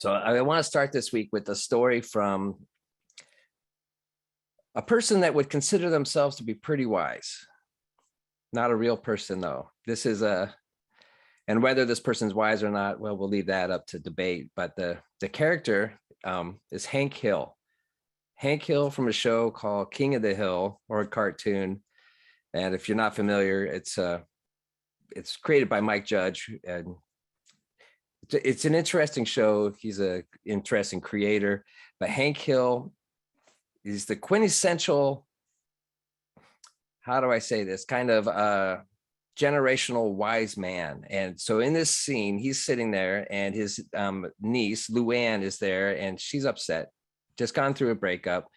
So I want to start this week with a story from a person that would consider themselves to be pretty wise. Not a real person, though. This is and whether this person's wise or not, well, we'll leave that up to debate. But the character is Hank Hill. Hank Hill from a show called King of the Hill, or a cartoon. And if you're not familiar, it's created by Mike Judge, and it's an interesting show. He's an interesting creator, but Hank Hill is the quintessential, how do I say this, kind of generational wise man. And so in this scene, he's sitting there and his niece, Luann, is there, and she's upset, just gone through a breakup.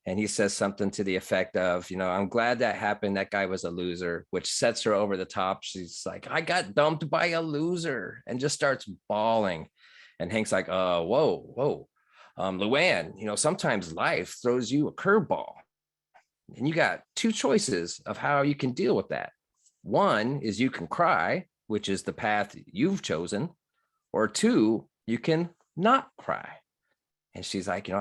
And he says something to the effect of, I'm glad that happened. That guy was a loser, which sets her over the top. She's like, I got dumped by a loser, and just starts bawling. And Hank's like, whoa. Luann, sometimes life throws you a curveball, and you got two choices of how you can deal with that. One is you can cry, which is the path you've chosen, or two, you can not cry. And she's like,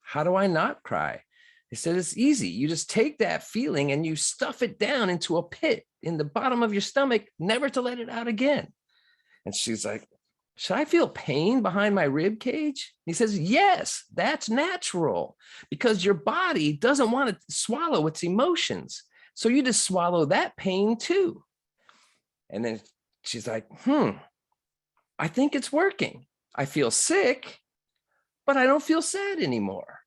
how do I not cry? He said, it's easy. You just take that feeling and you stuff it down into a pit in the bottom of your stomach, never to let it out again. And she's like, should I feel pain behind my rib cage? He says, yes, that's natural, because your body doesn't want to swallow its emotions. So you just swallow that pain too. And then she's like, I think it's working. I feel sick, but I don't feel sad anymore.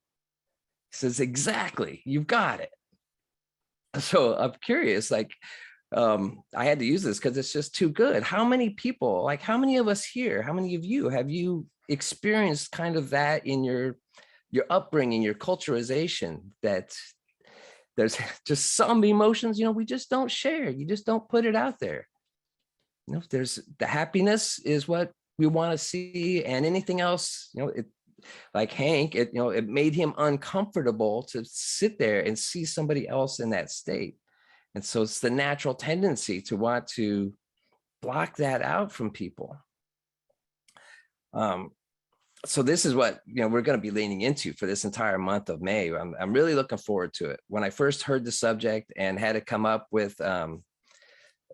He says, exactly, you've got it. So I'm curious, I had to use this because it's just too good. How many people, how many of us here, how many of you have you experienced kind of that in your upbringing, your culturalization, that there's just some emotions, we just don't share. You just don't put it out there. There's the happiness is what we want to see, and anything else, like Hank, it made him uncomfortable to sit there and see somebody else in that state. And so it's the natural tendency to want to block that out from people. So this is what, we're going to be leaning into for this entire month of May. I'm really looking forward to it. When I first heard the subject and had to come up with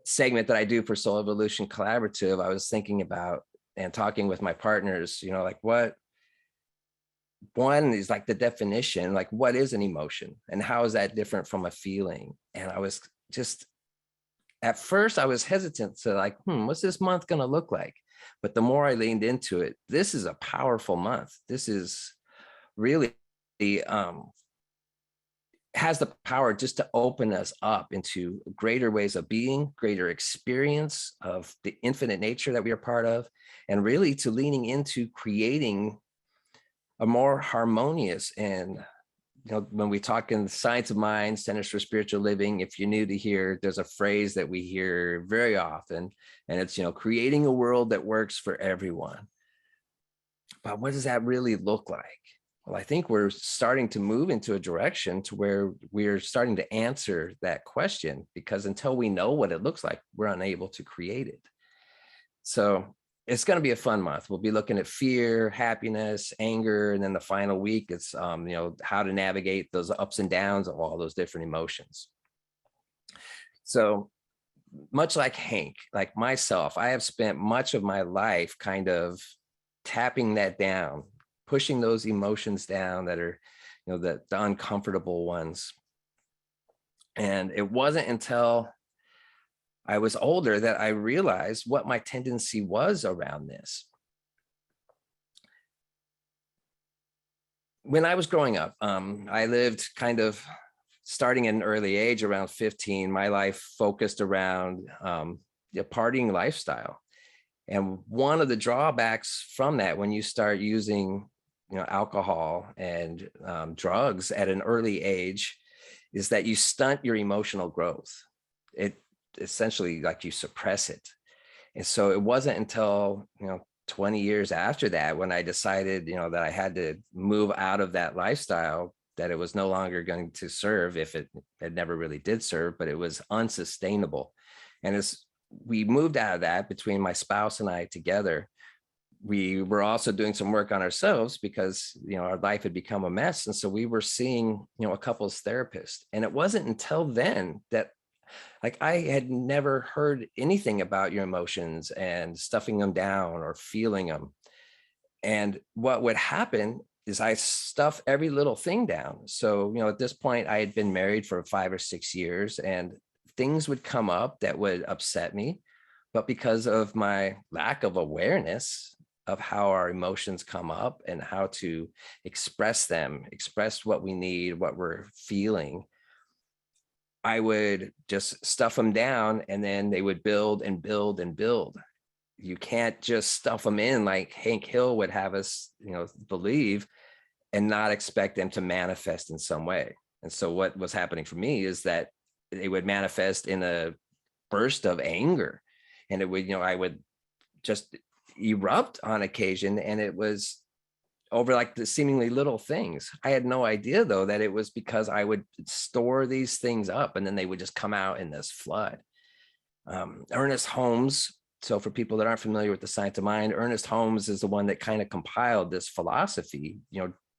segment that I do for Soul Evolution Collaborative, I was thinking about and talking with my partners, what one is the definition, what is an emotion and how is that different from a feeling? And I was just, at first I was hesitant to what's this month going to look like? But the more I leaned into it, this is a powerful month. This is really has the power just to open us up into greater ways of being, greater experience of the infinite nature that we are part of, and really to leaning into creating a more harmonious. And when we talk in the Science of Mind, Centers for Spiritual Living, if you're new to here, there's a phrase that we hear very often, and it's creating a world that works for everyone. But what does that really look like? Well, I think we're starting to move into a direction to where we're starting to answer that question, because until we know what it looks like, we're unable to create it. So it's going to be a fun month. We'll be looking at fear, happiness, anger, and then the final week, it's how to navigate those ups and downs of all those different emotions. So much like Hank, like myself, I have spent much of my life kind of tapping that down, pushing those emotions down that are, the uncomfortable ones. And it wasn't until I was older that I realized what my tendency was around this. When I was growing up, I lived kind of starting at an early age, around 15, my life focused around the partying lifestyle. And one of the drawbacks from that, when you start using, alcohol and drugs at an early age, is that you stunt your emotional growth. It essentially you suppress it. And so it wasn't until 20 years after that, when I decided that I had to move out of that lifestyle, that it was no longer going to serve, if it never really did serve, but it was unsustainable. And as we moved out of that, between my spouse and I together, we were also doing some work on ourselves because, our life had become a mess. And so we were seeing, a couples therapist. And it wasn't until then that, like, I had never heard anything about your emotions and stuffing them down or feeling them. And what would happen is I stuff every little thing down. So, at this point, I had been married for 5 or 6 years, and things would come up that would upset me. But because of my lack of awareness of how our emotions come up and how to express them, express what we need, what we're feeling, I would just stuff them down, and then they would build and build and build. You can't just stuff them in like Hank Hill would have us, believe, and not expect them to manifest in some way. And so what was happening for me is that they would manifest in a burst of anger, and it would, I would just erupt on occasion, and it was over like the seemingly little things. I had no idea though that it was because I would store these things up, and then they would just come out in this flood. Ernest Holmes. So for people that aren't familiar with the science of mind, Ernest Holmes is the one that kind of compiled this philosophy,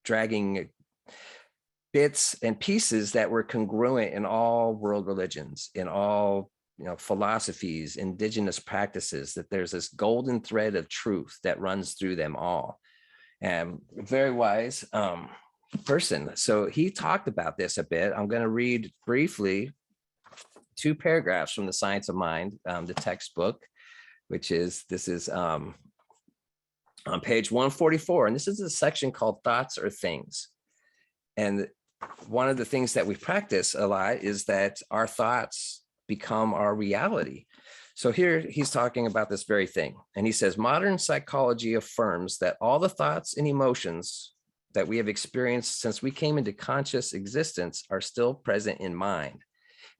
dragging bits and pieces that were congruent in all world religions, in all, philosophies, indigenous practices, that there's this golden thread of truth that runs through them all. And very wise person. So he talked about this a bit. I'm going to read briefly 2 paragraphs from the Science of Mind, the textbook, this is on page 144. And this is a section called Thoughts or Things. And one of the things that we practice a lot is that our thoughts become our reality. So here he's talking about this very thing. And he says, modern psychology affirms that all the thoughts and emotions that we have experienced since we came into conscious existence are still present in mind.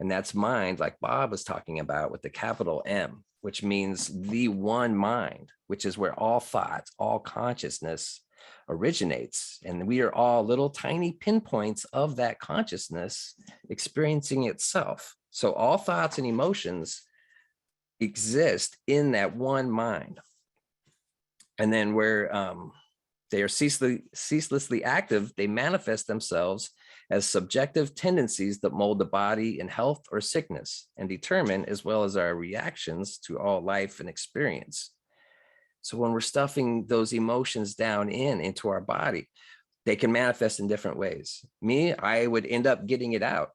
And that's mind, like Bob was talking about, with the capital M, which means the one mind, which is where all thoughts, all consciousness originates. And we are all little tiny pinpoints of that consciousness experiencing itself. So all thoughts and emotions exist in that one mind. And then where they are ceaselessly active, they manifest themselves as subjective tendencies that mold the body in health or sickness and determine, as well as our reactions to all life and experience. So when we're stuffing those emotions down into our body, they can manifest in different ways. Me, I would end up getting it out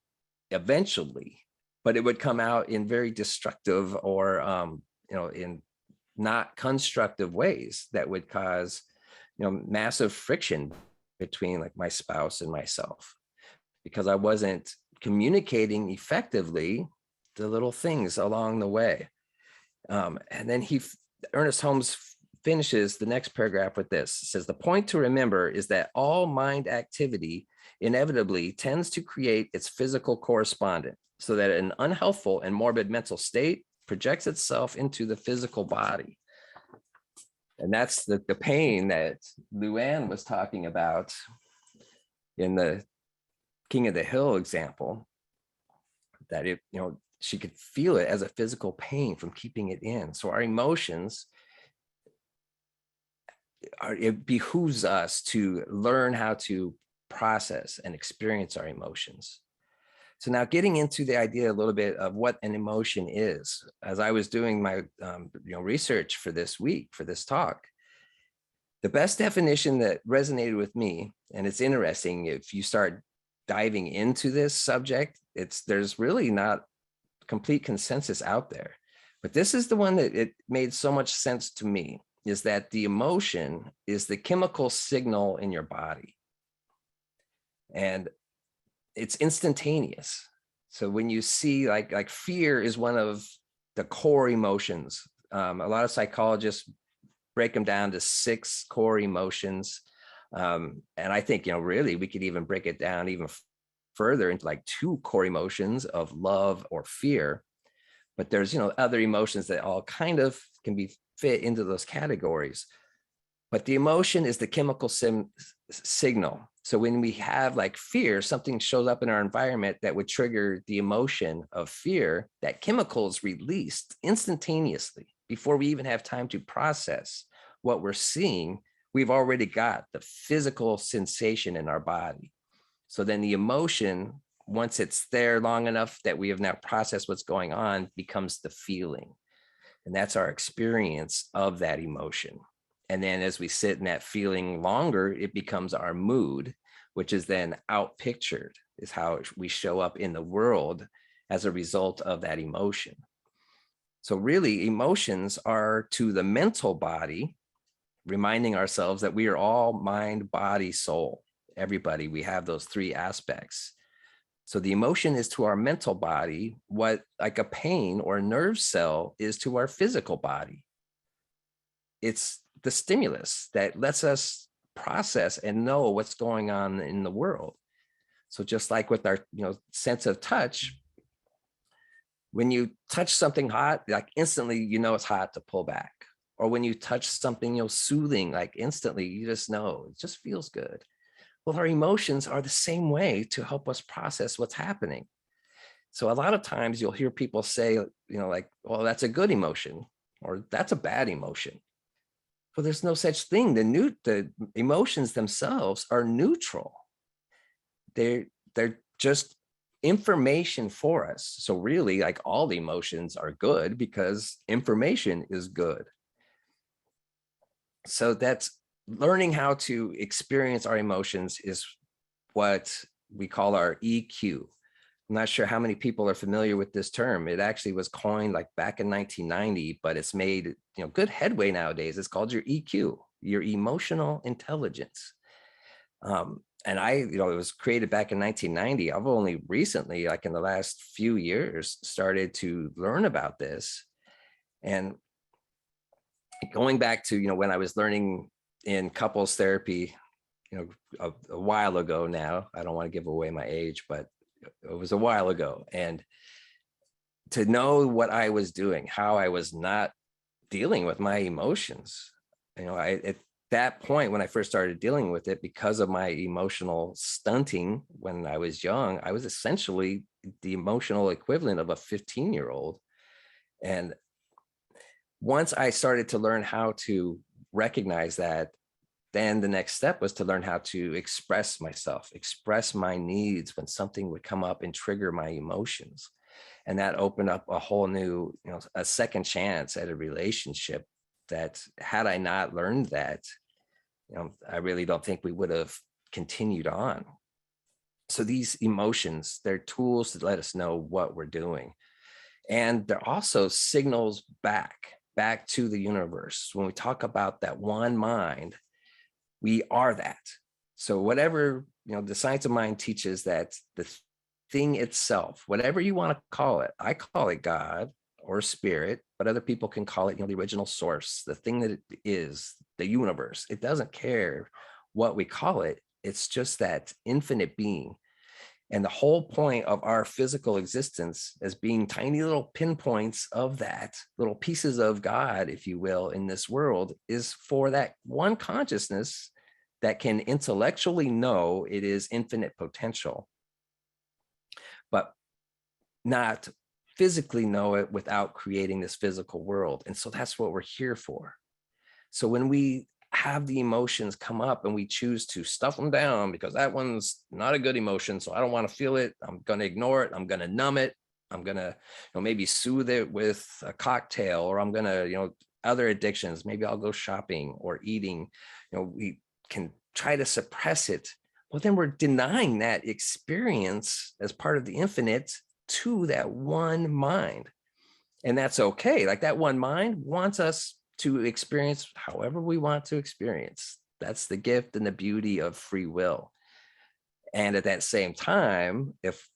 eventually, but it would come out in very destructive or, in not constructive ways that would cause, massive friction between like my spouse and myself, because I wasn't communicating effectively the little things along the way. And then Ernest Holmes finishes the next paragraph with this. It says, the point to remember is that all mind activity inevitably tends to create its physical correspondent, so that an unhealthful and morbid mental state projects itself into the physical body. And that's the pain that Luann was talking about in the King of the Hill example, that she could feel it as a physical pain from keeping it in. So our emotions, it behooves us to learn how to process and experience our emotions. So now getting into the idea a little bit of what an emotion is, as I was doing my research for this week, for this talk, the best definition that resonated with me, and it's interesting, if you start diving into this subject, there's really not complete consensus out there, but this is the one that it made so much sense to me, is that the emotion is the chemical signal in your body. And it's instantaneous. So when you see like fear is one of the core emotions. A lot of psychologists break them down to 6 core emotions. And I think, really we could even break it down even further into like 2 core emotions of love or fear. But there's, other emotions that all kind of can be fit into those categories. But the emotion is the chemical signal. So when we have like fear, something shows up in our environment that would trigger the emotion of fear, that chemical is released instantaneously before we even have time to process what we're seeing, we've already got the physical sensation in our body. So then the emotion, once it's there long enough that we have now processed what's going on, becomes the feeling. And that's our experience of that emotion. And then as we sit in that feeling longer, it becomes our mood, which is then outpictured, is how we show up in the world as a result of that emotion. So really, emotions are to the mental body, reminding ourselves that we are all mind, body, soul. Everybody, we have those three aspects. So the emotion is to our mental body what like a pain or a nerve cell is to our physical body. It's the stimulus that lets us process and know what's going on in the world. So just like with our sense of touch, when you touch something hot, like instantly it's hot to pull back. Or when you touch something soothing, like instantly you just know it just feels good. Well, our emotions are the same way to help us process what's happening. So a lot of times you'll hear people say, like, well, that's a good emotion, or that's a bad emotion. Well, there's no such thing. The emotions themselves are neutral. They're just information for us. So really, like, all the emotions are good because information is good. So that's learning how to experience our emotions is what we call our EQ. I'm not sure how many people are familiar with this term. It actually was coined like back in 1990, but it's made good headway nowadays. It's called your EQ, your emotional intelligence. And it was created back in 1990. I've only recently, like in the last few years, started to learn about this. And going back to, when I was learning in couples therapy, a while ago now, I don't want to give away my age, but it was a while ago. And to know what I was doing, how I was not dealing with my emotions, at that point, when I first started dealing with it, because of my emotional stunting when I was young, I was essentially the emotional equivalent of a 15-year-old. And once I started to learn how to recognize that, then the next step was to learn how to express myself, express my needs when something would come up and trigger my emotions. And that opened up a whole new, a second chance at a relationship that, had I not learned that, I really don't think we would have continued on. So these emotions, they're tools to let us know what we're doing. And they're also signals back to the universe. When we talk about that one mind, we are that. So whatever, the science of mind teaches that the thing itself, whatever you want to call it, I call it God or spirit, but other people can call it, the original source, the thing that it is, the universe. It doesn't care what we call it. It's just that infinite being. And the whole point of our physical existence as being tiny little pinpoints of that, little pieces of God, if you will, in this world, is for that one consciousness that can intellectually know it is infinite potential, but not physically know it without creating this physical world. And so that's what we're here for. So when we have the emotions come up and we choose to stuff them down because that one's not a good emotion, so I don't want to feel it, I'm going to ignore it, I'm going to numb it, I'm going to maybe soothe it with a cocktail, or I'm going to other addictions, maybe I'll go shopping or eating, we can try to suppress it. Well, then we're denying that experience as part of the infinite to that one mind. And that's okay. Like, that one mind wants us to experience however we want to experience. That's the gift and the beauty of free will. And at that same time, if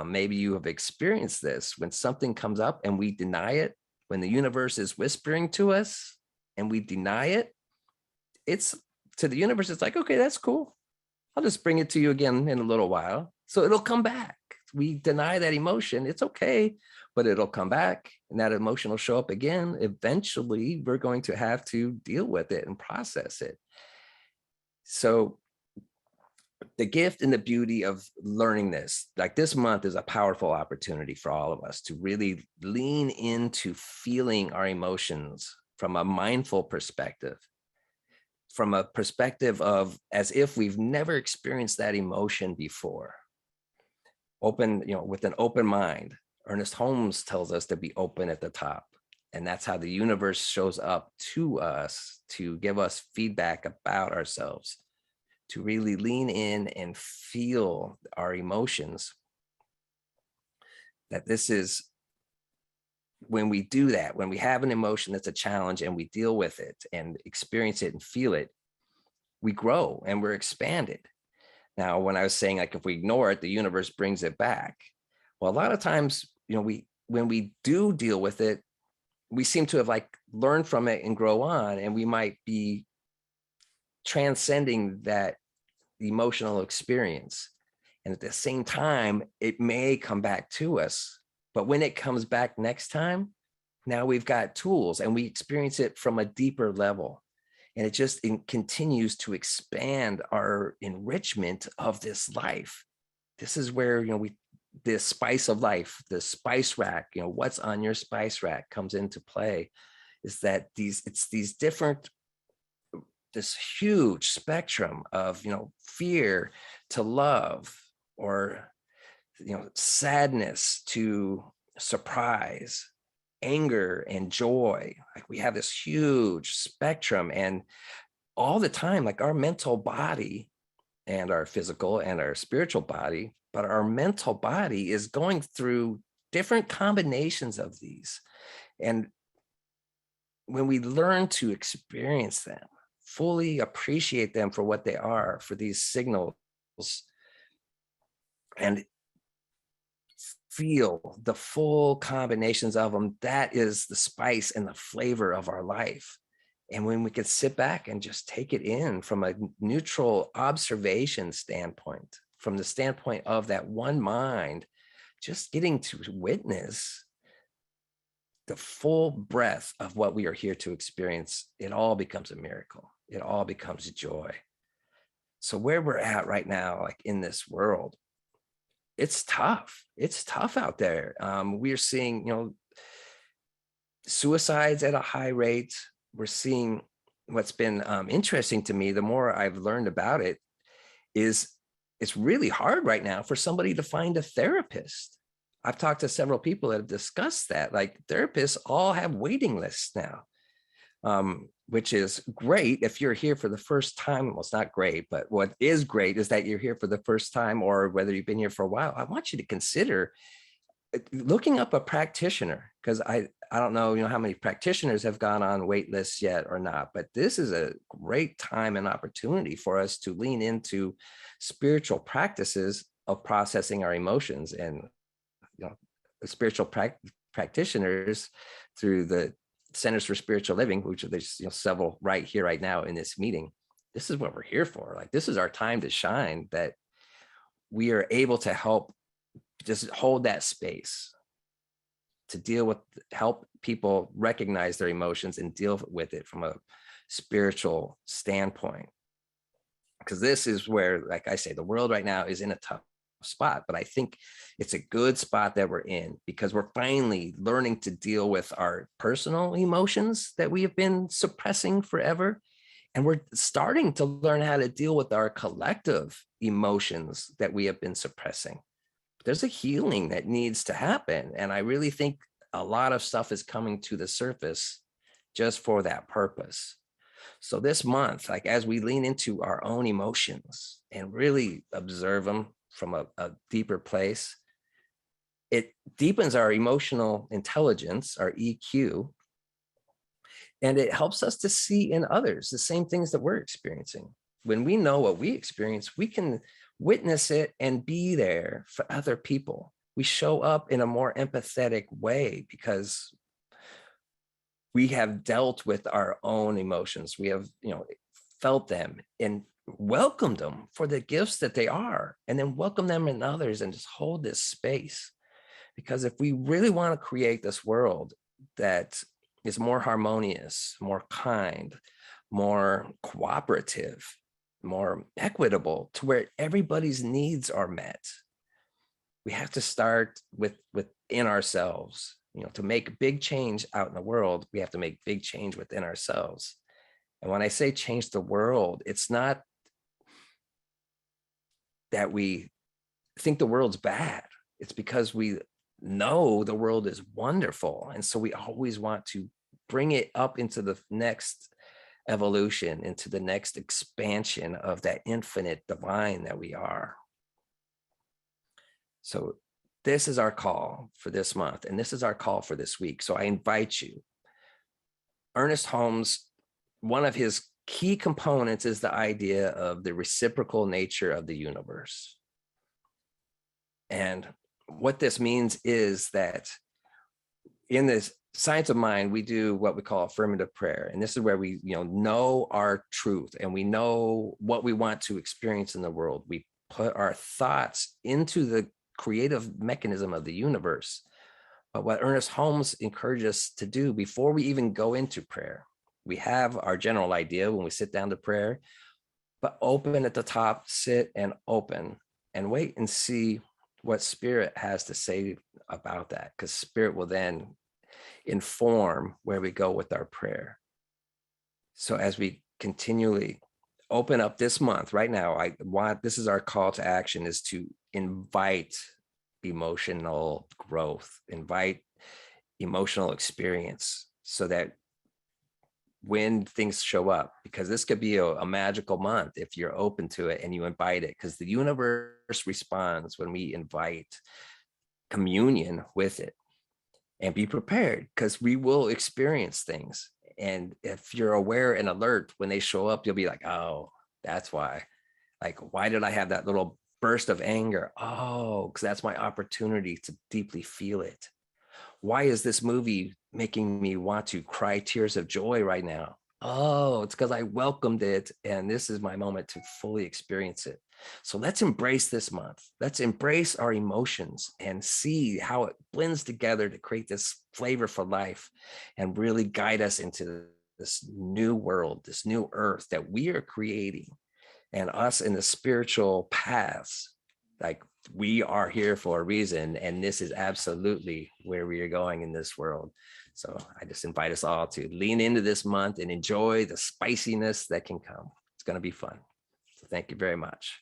maybe you have experienced this, when something comes up and we deny it, when the universe is whispering to us and we deny it, it's to the universe, it's like, okay, that's cool. I'll just bring it to you again in a little while. So it'll come back. We deny that emotion. It's okay, but it'll come back and that emotion will show up again. Eventually, we're going to have to deal with it and process it. So the gift and the beauty of learning this, like this month, is a powerful opportunity for all of us to really lean into feeling our emotions from a mindful perspective. from a perspective of as if we've never experienced that emotion before. Open, with an open mind. Ernest Holmes tells us to be open at the top. And that's how the universe shows up to us to give us feedback about ourselves, to really lean in and feel our emotions. That this is when we do that, when we have an emotion that's a challenge and we deal with it and experience it and feel it, we grow and we're expanded. Now, when I was saying like if we ignore it, the universe brings it back. Well, a lot of times, when we do deal with it, we seem to have like learned from it and grow on, and we might be transcending that emotional experience. And at the same time, it may come back to us. But when it comes back next time, now we've got tools and we experience it from a deeper level. And it continues to expand our enrichment of this life. This is where, the spice of life, the spice rack, what's on your spice rack comes into play, is that it's these different, this huge spectrum of, fear to love, or, sadness to surprise, anger and joy. Like we have this huge spectrum, and all the time, like our mental body and our physical and our spiritual body, but our mental body is going through different combinations of these. And when we learn to experience them, fully appreciate them for what they are, for these signals, and feel the full combinations of them, that is the spice and the flavor of our life. And when we can sit back and just take it in from a neutral observation standpoint, from the standpoint of that one mind, just getting to witness the full breadth of what we are here to experience, it all becomes a miracle. It all becomes joy. So where we're at right now, like in this world, it's tough. It's tough out there. We are seeing, suicides at a high rate. We're seeing what's been interesting to me, the more I've learned about it, is it's really hard right now for somebody to find a therapist. I've talked to several people that have discussed that. Like therapists all have waiting lists now, which is great if you're here for the first time. Well, it's not great, but what is great is that you're here for the first time, or whether you've been here for a while. I want you to consider looking up a practitioner, because I don't know, how many practitioners have gone on wait lists yet or not, but this is a great time and opportunity for us to lean into spiritual practices of processing our emotions. And the spiritual practitioners through the Centers for Spiritual Living, which there's several right here, right now in this meeting. This is what we're here for. Like this is our time to shine, that we are able to help just hold that space to deal with, help people recognize their emotions and deal with it from a spiritual standpoint. Because this is where, like I say, the world right now is in a tough spot, but I think it's a good spot that we're in, because we're finally learning to deal with our personal emotions that we have been suppressing forever. And we're starting to learn how to deal with our collective emotions that we have been suppressing. There's a healing that needs to happen. And I really think a lot of stuff is coming to the surface just for that purpose. So this month, like as we lean into our own emotions and really observe them from a deeper place, it deepens our emotional intelligence, our EQ, and it helps us to see in others the same things that we're experiencing. When we know what we experience, we can witness it and be there for other people. We show up in a more empathetic way because we have dealt with our own emotions. We have, felt them and welcomed them for the gifts that they are, and then welcome them in others and just hold this space. Because if we really want to create this world that is more harmonious, more kind, more cooperative, more equitable, to where everybody's needs are met, we have to start within ourselves. To make big change out in the world, we have to make big change within ourselves. And when I say change the world, it's not that we think the world's bad. It's because we know the world is wonderful. And so we always want to bring it up into the next evolution, into the next expansion of that infinite divine that we are. So this is our call for this month, and this is our call for this week. So I invite you. Ernest Holmes, one of his key components is the idea of the reciprocal nature of the universe. And what this means is that in this science of mind, we do what we call affirmative prayer. And this is where we know our truth and we know what we want to experience in the world. We put our thoughts into the creative mechanism of the universe. But what Ernest Holmes encouraged us to do before we even go into prayer, we have our general idea when we sit down to prayer, but open at the top, sit and open and wait and see what Spirit has to say about that, because Spirit will then inform where we go with our prayer. So as we continually open up this month, right now, this is our call to action, is to invite emotional growth, invite emotional experience, so that when things show up, because this could be a magical month if you're open to it and you invite it, because the universe responds when we invite communion with it. And be prepared, because we will experience things. And if you're aware and alert when they show up, you'll be like, oh, that's why. Like, why did I have that little burst of anger? Oh, because that's my opportunity to deeply feel it. Why is this movie making me want to cry tears of joy right now? Oh, it's because I welcomed it, and this is my moment to fully experience it. So let's embrace this month. Let's embrace our emotions and see how it blends together to create this flavor for life and really guide us into this new world, this new earth that we are creating, and us in the spiritual paths. Like, we are here for a reason, and this is absolutely where we are going in this world. So I just invite us all to lean into this month and enjoy the spiciness that can come. It's going to be fun. So thank you very much.